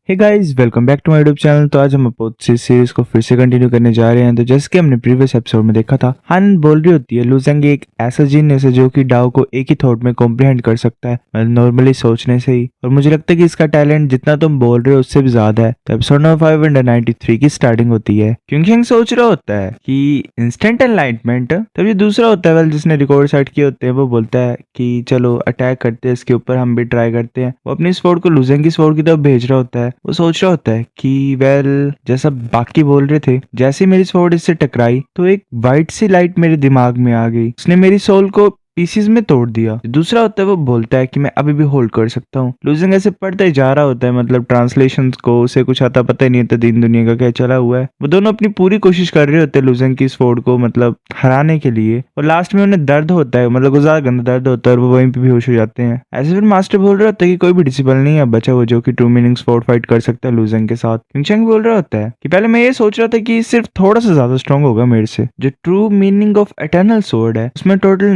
Hey guys, welcome back to my YouTube channel. तो आज हम अपोजिट सीरीज को फिर से कंटिन्यू करने जा रहे हैं। तो जैसे कि हमने प्रीवियस एपिसोड में देखा था, हान बोल रही होती है लुजेंग एक ऐसा जीनियस है जो कि डाओ को एक ही थॉट में कॉम्प्रिहेंड कर सकता है, नॉर्मली सोचने से ही। और मुझे लगता है कि इसका टैलेंट जितना तुम बोल रहे हो उससे भी ज्यादा है। तो एपिसोड नंबर 593 की स्टार्टिंग होती है। क्योंकि सोच रहा होता है कि इंस्टेंट एनलाइटमेंट, तब ये दूसरा होता है जिसने रिकॉर्ड सेट किए होते हैं, वो बोलता है कि चलो अटैक करते हैं इसके ऊपर, हम भी ट्राई करते हैं। वो अपनी स्वॉर्ड को लुजेंग की स्वॉर्ड की तरफ भेज रहा होता है। वो सोच रहा होता है कि वेल, जैसा बाकी बोल रहे थे, जैसे मेरी स्वॉर्ड इससे टकराई तो एक वाइट सी लाइट मेरे दिमाग में आ गई, उसने मेरी सोल को पीसीज में तोड़ दिया। दूसरा होता है वो बोलता है कि मैं अभी भी होल्ड कर सकता हूँ। लुजिंग ऐसे पढ़ता ही जा रहा होता है, मतलब ट्रांसलेशन को उसे कुछ आता पता ही नहीं होता दीन दुनिया का क्या चला हुआ है। वो दोनों अपनी पूरी कोशिश कर रहे होते हैं लुजिंग की स्वॉर्ड को मतलब हराने के लिए। और लास्ट में उन्हें दर्द होता है, मतलब ज्यादा गंदा दर्द होता है और वो वहीं पे बेहोश हो जाते हैं। ऐसे फिर मास्टर बोल रहा होता है कि कोई भी डिसिबल नहीं है बचा हुआ जो कि ट्रू मीनिंग स्वॉर्ड फाइट कर सकता है लुजिंग के साथ। किंगचंग बोल रहा होता है कि पहले मैं ये सोच रहा था कि सिर्फ थोड़ा सा ज्यादा स्ट्रॉन्ग होगा मेरे से। जो true meaning of eternal sword है उसमें टोटल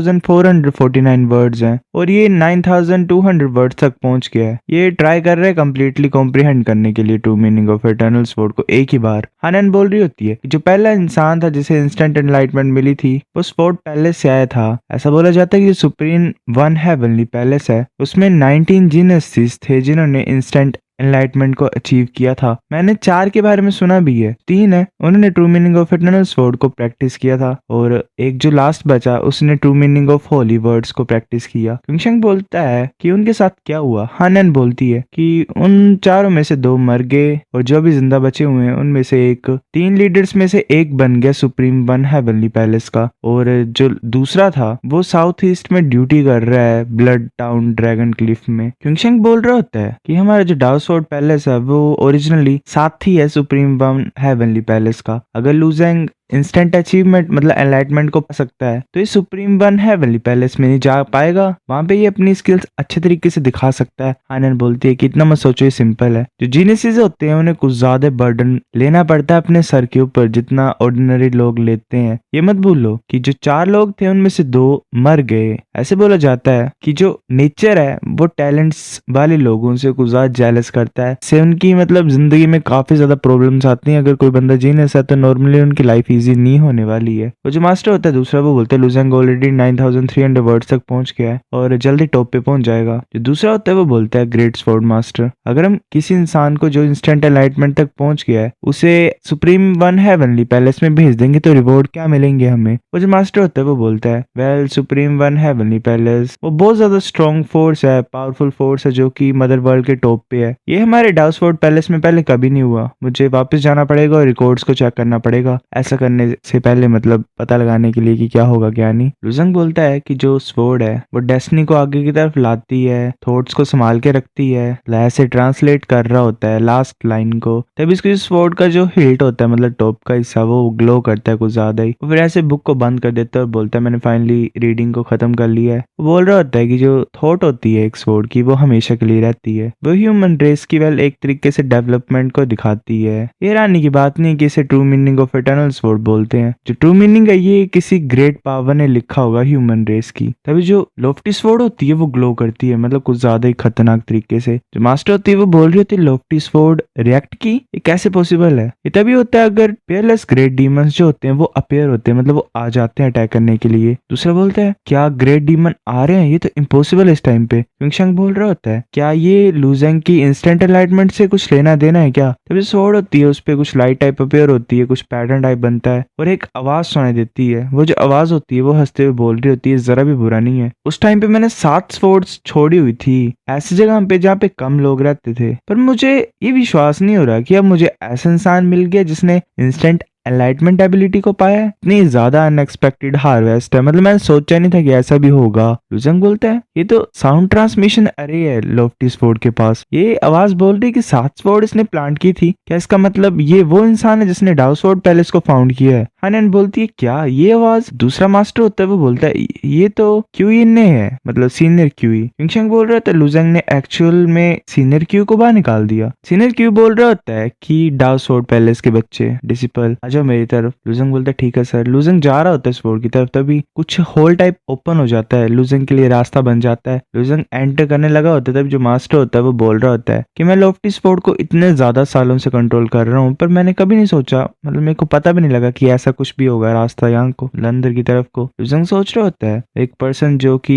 9449 वर्ड्स हैं और ये 9200 वर्ड्स तक पहुंच गया है। ये ट्राई कर रहा है कंप्लीटली कॉम्प्रिहेंड करने के लिए true meaning of eternal sword को एक ही बार। हानन बोल रही होती है कि जो पहला इंसान था जिसे इंस्टेंट एनलाइटमेंट मिली थी वो स्वॉर्ड पैलेस से आया था। ऐसा बोला जाता है कि जो सुप्रीम वन हेवनली पैलेस है उसमें 19 जीनियस थे जिन्होंने इंस्टेंट एनलाइटमेंट को अचीव किया था। मैंने 4 के बारे में सुना भी है, 3 है उन्होंने true meaning of eternal sword को प्रैक्टिस किया था और एक जो लास्ट बचा उसने true meaning of Holi words को प्रैक्टिस किया। किंगशंग बोलता है कि उनके साथ क्या हुआ। हानन बोलती है कि उन चारों में से 2 मर गए और जो भी जिंदा बचे हुए हैं उनमें से एक 3 लीडर्स में से एक बन गया सुप्रीम वन हेवनली पैलेस का, और जो दूसरा था वो साउथ ईस्ट में ड्यूटी कर रहा है ब्लड टाउन ड्रैगन क्लिफ में। किंगशंग बोल रहा होता है कि हमारा जो डाओ स्वॉर्ड पैलेस है वो ओरिजिनली साथी है सुप्रीम वन हेवनली पैलेस का। अगर लुजेंग इंस्टेंट अचीवमेंट मतलब एनलाइटमेंट को पा सकता है तो ये सुप्रीम वन हेवनली पैलेस में नहीं जा पाएगा, वहां पे ये अपनी स्किल्स अच्छे तरीके से दिखा सकता है। आनंद बोलती है कि इतना मत सोचो, ये सिंपल है। जो जीनियसेस होते हैं उन्हें कुछ ज्यादा बर्डन लेना पड़ता है अपने सर के ऊपर जितना ऑर्डिनरी लोग लेते हैं। ये मत भूलो कि जो 4 लोग थे उनमें से 2 मर गए। ऐसे बोला जाता है कि जो नेचर है वो टैलेंट्स वाले लोगों से कुछ ज्यादा जेलस करता है, से उनकी मतलब जिंदगी में काफी ज्यादा प्रॉब्लम्स आती हैं। अगर कोई बंदा जीनियस है तो नॉर्मली उनकी लाइफ इजी नहीं होने वाली है। वो जो मास्टर होता है दूसरा वो बोलते हैं लुजेंग ऑलरेडी 9300 वर्ड्स तक पहुंच गया है और जल्दी टॉप पे पहुंच जाएगा। जो दूसरा होता है वो बोलता है ग्रेट स्वॉर्ड मास्टर, अगर हम किसी इंसान को जो इंस्टेंट एनलाइटमेंट तक पहुंच गया है उसे सुप्रीम वन हेवनली पैलेस में भेज देंगे तो रिवॉर्ड क्या मिलेंगे हमें। वो जो मास्टर होता है वो बोलता है well, supreme one heavenly palace वो बहुत ज्यादा स्ट्रॉन्ग फोर्स है, पावरफुल फोर्स है जो कि मदर वर्ल्ड के टॉप पे है। ये हमारे डाओ स्वॉर्ड पैलेस में पहले कभी नहीं हुआ। मुझे वापस जाना पड़ेगा और रिकॉर्ड्स को चेक करना पड़ेगा ऐसा करने से पहले, मतलब पता लगाने के लिए कि क्या होगा क्या नहीं। लुजेंग बोलता है कि जो स्वॉर्ड है वो डेस्टिनी को आगे की तरफ लाती है, थॉट्स को संभाल के रखती है। ऐसे ट्रांसलेट कर रहा होता है लास्ट लाइन को, तभी इसके स्वॉर्ड का जो हिल्ट होता है मतलब टॉप का हिस्सा वो ग्लो करता है कुछ ज्यादा ही। फिर ऐसे बुक को बंद कर देता है और बोलता है मैंने फाइनली रीडिंग को खत्म कर लिया है। वो बोल रहा होता है कि जो थॉट होती है एक स्वॉर्ड की वो हमेशा के लिए रहती है। वो ह्यूमन रेस की वेल एक तरीके से डेवलपमेंट को दिखाती है। ये रानी की बात नहीं कि इसे true meaning of eternal sword बोलते हैं। जो ट्रू मीनिंग है ये किसी ग्रेट पावर ने लिखा होगा ह्यूमन रेस की, तभी जो लोफ्टी स्वॉर्ड होती है वो ग्लो करती है, मतलब कुछ ज्यादा ही खतरनाक तरीके से। जो मास्टर होती है वो बोल रही होती है लोफ्टी स्वॉर्ड रिएक्ट की, ये कैसे पॉसिबल है। ये तभी होता है अगर पेयरलेस ग्रेट डीमंस जो होते हैं वो अपीयर होते हैं, मतलब वो आ जाते हैं अटैक करने के लिए। दूसरा बोलता है क्या ग्रेट डीमन आ रहे हैं, ये तो इम्पॉसिबल है इस टाइम पे। किंगशंग बोल रहा होता है क्या ये लुजेंग की इंस्टेंट एनलाइटमेंट से कुछ लेना देना है क्या। तभी स्वॉर्ड होती है उस पर कुछ लाइट टाइप अपीयर होती है, कुछ पैटर्न टाइप बनता है और एक आवाज सुनाई देती है। वो जो आवाज होती है वो हंसते हुए बोल रही होती है जरा भी बुरा नहीं है। उस टाइम पे मैंने 7 स्वॉर्ड्स छोड़ी हुई थी ऐसी जगह पे जहाँ पे कम लोग रहते थे, पर मुझे ये विश्वास नहीं हो रहा कि अब मुझे ऐसा इंसान मिल गया जिसने इंस्टेंट एनलाइटमेंट एबिलिटी को पाया है। इतनी ज्यादा अनएक्सपेक्टेड हार्वेस्ट है, मतलब मैंने सोचा नहीं था कि ऐसा भी होगा। लुजेंग बोलता है ये तो साउंड ट्रांसमिशन अरे है लोफ्टी स्वॉर्ड के पास। ये आवाज बोल रही है कि 7 स्वॉर्ड इसने प्लांट की थी, क्या इसका मतलब ये वो इंसान है जिसने डाओ स्वॉर्ड पैलेस को फाउंड किया है। हानन बोलती है क्या ये आवाज। दूसरा मास्टर होता है वो बोलता है ये तो क्यूई ने है, मतलब सीनियर क्यूई। किंगशंग बोल रहा था लुजेंग ने एक्चुअल में सीनियर क्यू को बाहर निकाल दिया। सीनियर क्यू बोल रहा होता है कि डाओ स्वॉर्ड पैलेस के बच्चे डिसिपल जाओ मेरी तरफ। लुजंग बोलता है ठीक है सर। लुजंग जा रहा होता है स्वॉर्ड की तरफ, तभी कुछ होल टाइप ओपन हो जाता है, लुजंग के लिए रास्ता बन जाता है। लुजंग एंटर करने लगा होता है, तब जो मास्टर होता है वो बोल रहा होता है कि मैं लोफ्टी स्वॉर्ड को इतने ज्यादा सालों से कंट्रोल कर रहा हूँ, पर मैंने कभी नहीं सोचा, मतलब मेरे को पता भी नहीं लगा कि ऐसा कुछ भी होगा रास्ता यहाँ को अंदर की तरफ को। लुजंग सोच रहा होता है एक पर्सन जो कि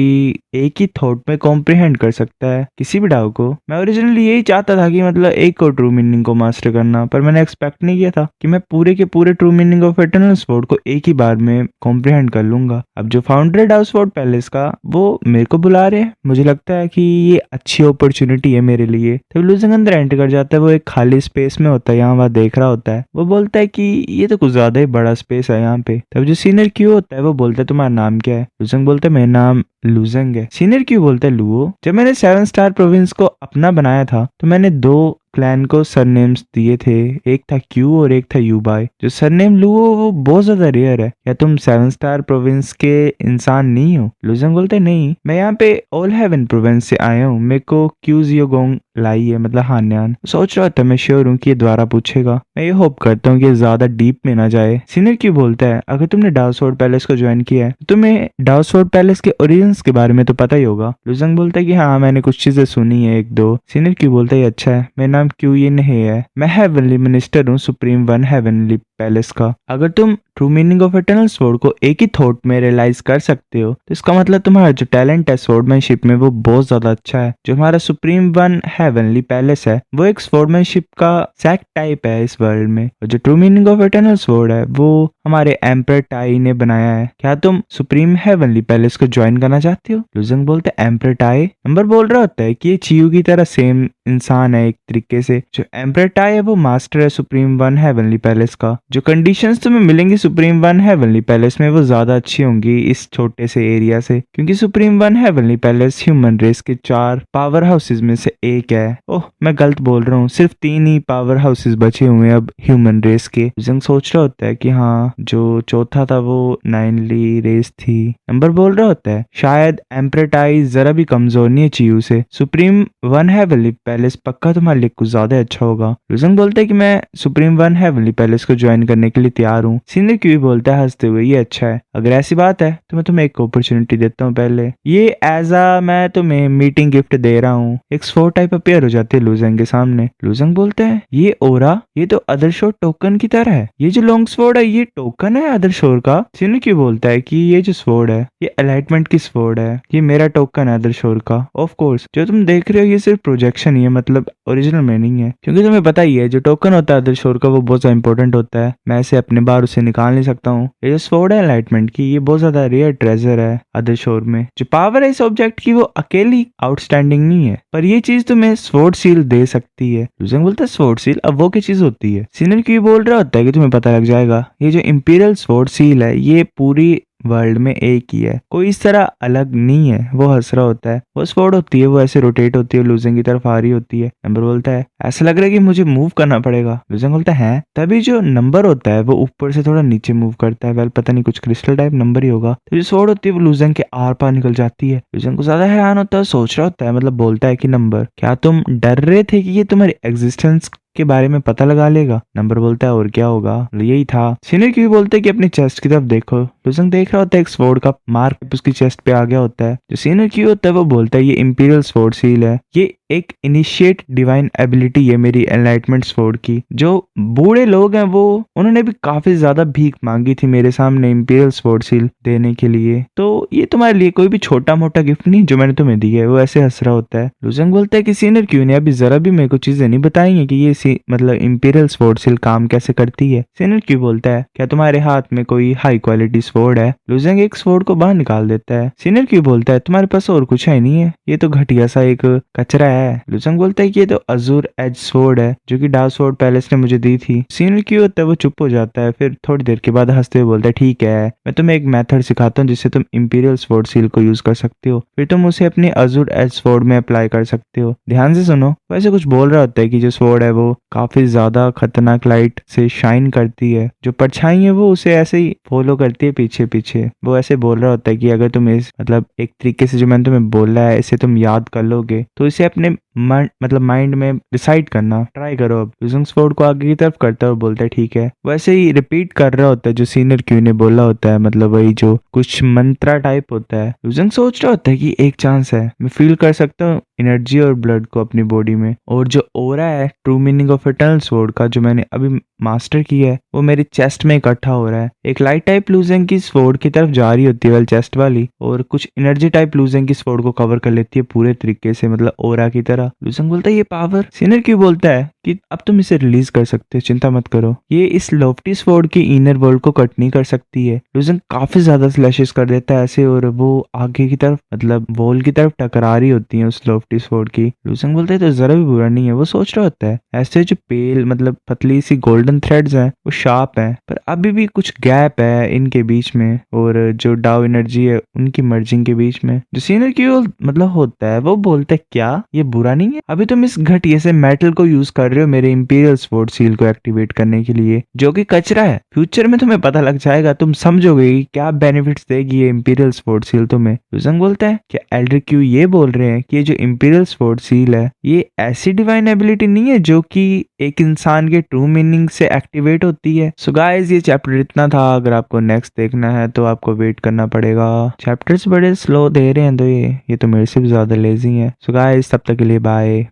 एक ही थॉट में कॉम्प्रिहेंड कर सकता है किसी भी डाव को। मैं ओरिजिनली यही चाहता था कि मतलब एक और ट्रू मीनिंग को मास्टर करना, पर मैंने एक्सपेक्ट नहीं किया था कि मैं पूरे के पूरे true meaning of eternal sword को एक ही बार में कॉम्प्रिहेंड कर लूंगा। अब जो फाउंडर है डाव स्वॉर्ड पैलेस का, वो मेरे को बुला रहे हैं। मुझे लगता है कि ये अच्छी अपॉर्चुनिटी है मेरे लिए। तो लुजंग अंदर एंटर कर जाता है, वो एक खाली स्पेस में होता है, यहाँ वहाँ देख रहा होता है। वो बोलता है कि ये तो कुछ ज्यादा ही बड़ा स्पेस है यहाँ पे। तब जो सीनियर क्यू होता है वो बोलता है तुम्हारा नाम क्या है? लुजंग बोलता है मेरा नाम लुजंग है। सीनियर क्यू बोलता है लुओ। जब मैंने 7 स्टार प्रोविंस को अपना बनाया था तो मैंने 2 क्लैन को सरनेम्स दिए थे, एक था क्यू और एक था यूबाई। जो सरनेम लुओ वो बहुत ज्यादा रेयर है। क्या तुम 7 स्टार प्रोविंस के इंसान नहीं हो? लुजंग बोलते नहीं, मैं यहाँ पे ऑल हेवन प्रोविंस से आया हूँ, मेरे को क्यू जियोगोंग लाई है, मतलब हान्यान। सोच रहा था मैं श्योर हूँ कि ये दोबारा पूछेगा। मैं ये होप करता हूँ कि ज्यादा डीप में ना जाए। सीनियर क्यू बोलता है अगर तुमने डाव स्वॉर्ड पैलेस को ज्वाइन किया है तो तुम्हें डाव स्वॉर्ड पैलेस के ओरिजिन्स के बारे में तो पता ही होगा। लुजंग बोलता है कि हाँ मैंने कुछ चीजें सुनी है, 1-2। सीनियर क्यू बोलता है अच्छा है, मेरा नाम क्यू ये नहीं है, मैं हेवनली मिनिस्टर हूँ सुप्रीम वन हेवनली पैलेस का। अगर तुम true meaning of eternal sword को एक ही थॉट में रियलाइज कर सकते हो तो इसका मतलब तुम्हारा जो टैलेंट है स्वॉर्डमैनशिप में वो बहुत ज्यादा अच्छा है। जो हमारा सुप्रीम वन हेवनली पैलेस है वो एक स्वॉर्डमैनशिप का सेक्ट टाइप है इस वर्ल्ड में, और जो true meaning of eternal sword है वो हमारे एम्पर टाई ने बनाया है। क्या तुम सुप्रीम हेवनली पैलेस को ज्वाइन करना चाहते हो? लुजंग बोलते एम्पर टाई। नंबर बोल रहा होता है कि ये चियू की तरह सेम इंसान है एक तरीके से। जो एम्पर टाई है वो मास्टर है सुप्रीम वन हेवनली पैलेस का। जो कंडीशंस तुम्हें मिलेंगी सुप्रीम वन हेवनली पैलेस में वो ज्यादा अच्छी होंगी इस छोटे से एरिया से, क्योंकि supreme one heavenly palace human race के 4 पावर हाउसेज में से एक है। ओह मैं गलत बोल रहा हूँ, सिर्फ 3 ही पावर हाउसेज बचे हुए हैं अब ह्यूमन रेस के। जंग सोच रहा होता है कि हाँ जो चौथा था वो नाइनली रेस थी। नंबर बोल रहा होता है शायद एम्प्रेटाइज जरा भी कमजोर नहीं है चियू से, सुप्रीम वन हेवनली पैलेस पक्का तुम्हारे लिए कुछ ज्यादा अच्छा होगा। लुजंग बोलता है कि मैं सुप्रीम वन हेवनली पैलेस को ज्वाइन करने के लिए तैयार हूँ। सीनियर क्यू बोलता है हंसते हुए ये अच्छा है, अगर ऐसी बात है तो मैं तुम्हें एक अपॉर्चुनिटी देता हूँ। पहले ये एज आ मैं तुम्हें मीटिंग गिफ्ट दे रहा हूँ। एक स्फोर टाइप अपेयर हो जाती है लुजंग के सामने। लुजंग बोलते हैं ये ओरा, ये तो अदर शोर टोकन की तरह है, ये जो लॉन्ग स्वॉर्ड है ये टोकन है अदर शोर का। सीनियर क्यू बोलता है कि ये जो स्वॉर्ड है ये एलाइटमेंट की स्वॉर्ड है, ये मेरा टोकन है अदर शोर का। ऑफ कोर्स जो तुम देख रहे हो ये सिर्फ प्रोजेक्शन ही है, मतलब ओरिजिनल में नहीं है, क्योंकि तुम्हें पता ही है जो टोकन होता है अदर शोर का वो बहुत ज्यादा इंपॉर्टेंट होता है। मैं ऐसे अपने बाहर उसे निकाल नहीं सकता हूँ। ये जो स्वॉर्ड है एलाइटमेंट की ये बहुत ज्यादा रेयर ट्रेजर है अदर शोर में। जो पावर है इस ऑब्जेक्ट की वो अकेली आउटस्टैंडिंग नहीं है, पर ये चीज तुम्हें स्वॉर्ड सील दे सकती है। लुजंग बोलता है स्वॉर्ड सील अब वो क्या चीज होती है? सीनियर क्यू बोल रहा होता है कि तुम्हें पता लग जाएगा, ये जो इंपीरियल स्वॉर्ड सील है ये पूरी वर्ल्ड में एक ही है, कोई इस तरह अलग नहीं है। वो हंस रहा होता है, वो स्वॉर्ड होती है वो ऐसे रोटेट होती है, लुजंग की तरफ आ रही होती है। नंबर बोलता है ऐसा लग रहा है कि मुझे मूव करना पड़ेगा। लुजंग बोलता है तभी जो नंबर होता है वो ऊपर से थोड़ा नीचे मूव करता है। वेल पता नहीं कुछ क्रिस्टल टाइप नंबर ही होगा। तो जो स्वॉर्ड होती है वो लुजंग के आर पार निकल जाती है। लुजंग को ज्यादा हैरान होता है, सोच रहा होता है, मतलब बोलता है कि नंबर क्या तुम डर रहे थे कि ये तुम्हारी एग्जिस्टेंस के बारे में पता लगा लेगा? नंबर बोलता है और क्या होगा, यही था। सीनियर क्यू बोलते हैं कि अपनी चेस्ट की तरफ देखो। लुजंग देख रहा होता है एक स्वॉर्ड का मार्क उसकी चेस्ट पे आ गया होता है। जो सीनियर क्यू होता है वो बोलता है ये इंपीरियल स्वॉर्ड सील है, ये एक इनिशिएट डिवाइन एबिलिटी है मेरी एनलाइटमेंट स्वॉर्ड की। जो बूढ़े लोग हैं वो उन्होंने भी काफी ज्यादा भीख मांगी थी मेरे सामने इंपीरियल स्वॉर्ड सील देने के लिए, तो ये तुम्हारे लिए कोई भी छोटा मोटा गिफ्ट नहीं जो मैंने तुम्हें दी है। वो ऐसे हंस रहा होता है। लुजंग बोलता है कि सीनियर क्यू ने अभी जरा भी मेरे को चीजें नहीं बताई है कि ये मतलब इंपीरियल स्वॉर्ड सील काम कैसे करती है। सीनियर क्यू बोलता है क्या तुम्हारे हाथ में कोई हाई क्वालिटी स्वॉर्ड है? लुजंग एक स्वॉर्ड को बाहर निकाल देता है। सीनियर क्यू बोलता है तुम्हारे पास और कुछ है नहीं है, ये तो घटिया सा एक कचरा है। लुजंग बोलता है कि ये तो अजूर एज स्वॉर्ड है जो कि डार्क स्वॉर्ड पैलेस ने मुझे दी थी। सीनियर क्यू होता है वो चुप हो जाता है, फिर थोड़ी देर के बाद हंसते हुए बोलता है ठीक है मैं तुम्हें एक मेथड सिखाता हूँ जिससे तुम इंपीरियल स्वॉर्ड सील को यूज कर सकते हो, फिर तुम उसे अपनी अजूर एज स्वॉर्ड में अप्लाई कर सकते हो। ध्यान से सुनो। वैसे कुछ बोल रहा होता है कि जो स्वॉर्ड है वो काफी ज्यादा खतरनाक लाइट से शाइन करती है, जो परछाई है वो उसे ऐसे ही फॉलो करती है पीछे पीछे। वो ऐसे बोल रहा होता है कि अगर तुम इस मतलब एक तरीके से जो मैंने तुम्हें बोला है इसे तुम याद कर लोगे तो इसे अपने मतलब माइंड में डिसाइड करना ट्राई करो। अब लूजिंग स्वॉर्ड को आगे की तरफ करता है और बोलता है ठीक है। वैसे ही रिपीट कर रहा होता है जो सीनियर क्यू ने बोला होता है, मतलब वही जो कुछ मंत्रा टाइप होता है। लूजिंग सोच रहा होता है कि एक चांस है, मैं फील कर सकता हूँ एनर्जी और ब्लड को अपनी बॉडी में, और जो ओरा है true meaning of eternal sword का जो मैंने अभी मास्टर किया है वो मेरी चेस्ट में इकट्ठा हो रहा है। एक लाइट टाइप लूजिंग की स्वॉर्ड की तरफ जा रही होती है वेल चेस्ट वाली, और कुछ एनर्जी टाइप लूजिंग की स्वॉर्ड को कवर कर लेती है पूरे तरीके से, मतलब ओरा की तरह। लूजिंग बोलता है ये पावर। सीनियर क्यों बोलता है कि अब तुम इसे रिलीज कर सकते हो, चिंता मत करो, ये इस लॉफ्टी स्वॉर्ड की इनर वर्ल्ड को कट नहीं कर सकती है। लूजिंग काफी ज्यादा स्लैशेस कर देता है ऐसे, और वो आगे की तरफ मतलब वॉल की तरफ टकरा रही होती है उस लॉफ्टी स्वॉर्ड की। लूजिंग बोलता है तो जरा भी बुरा नहीं है। वो सोच रहा होता है ऐसे जो पेल मतलब पतली सी गोल्डन थ्रेड्स हैं वो शार्प हैं, पर अभी भी कुछ गैप है इनके बीच में, और जो डाउ एनर्जी है उनकी मर्जिंग के बीच में। जो सीनियर क्यू मतलब होता है वो बोलता है क्या ये बुरा नहीं है, अभी तुम इस घटिया से मेटल को यूज कर रहे हो मेरे इंपीरियल स्वॉर्ड सील को एक्टिवेट करने के लिए, जो कि कचरा है। फ्यूचर में तुम्हें पता लग जाएगा, तुम समझोगे कि क्या बेनिफिट्स देगी ये इंपीरियल स्वॉर्ड सील तुम्हें। लूजिंग बोलता है क्या एल्डर क्यू ये बोल रहे हैं कि ये जो इंपीरियल स्वॉर्ड सील है ये ऐसी डिवाइन एबिलिटी नहीं है जो कि एक इंसान के ट्रू मीनिंग से एक्टिवेट होती है। सो गाइस ये चैप्टर इतना था। अगर आपको नेक्स्ट देखना है तो आपको वेट करना पड़ेगा। चैप्टर्स बड़े स्लो दे रहे हैं तो ये तो मेरे से भी ज्यादा लेजी है। सो गाइस तब तक के लिए बाय।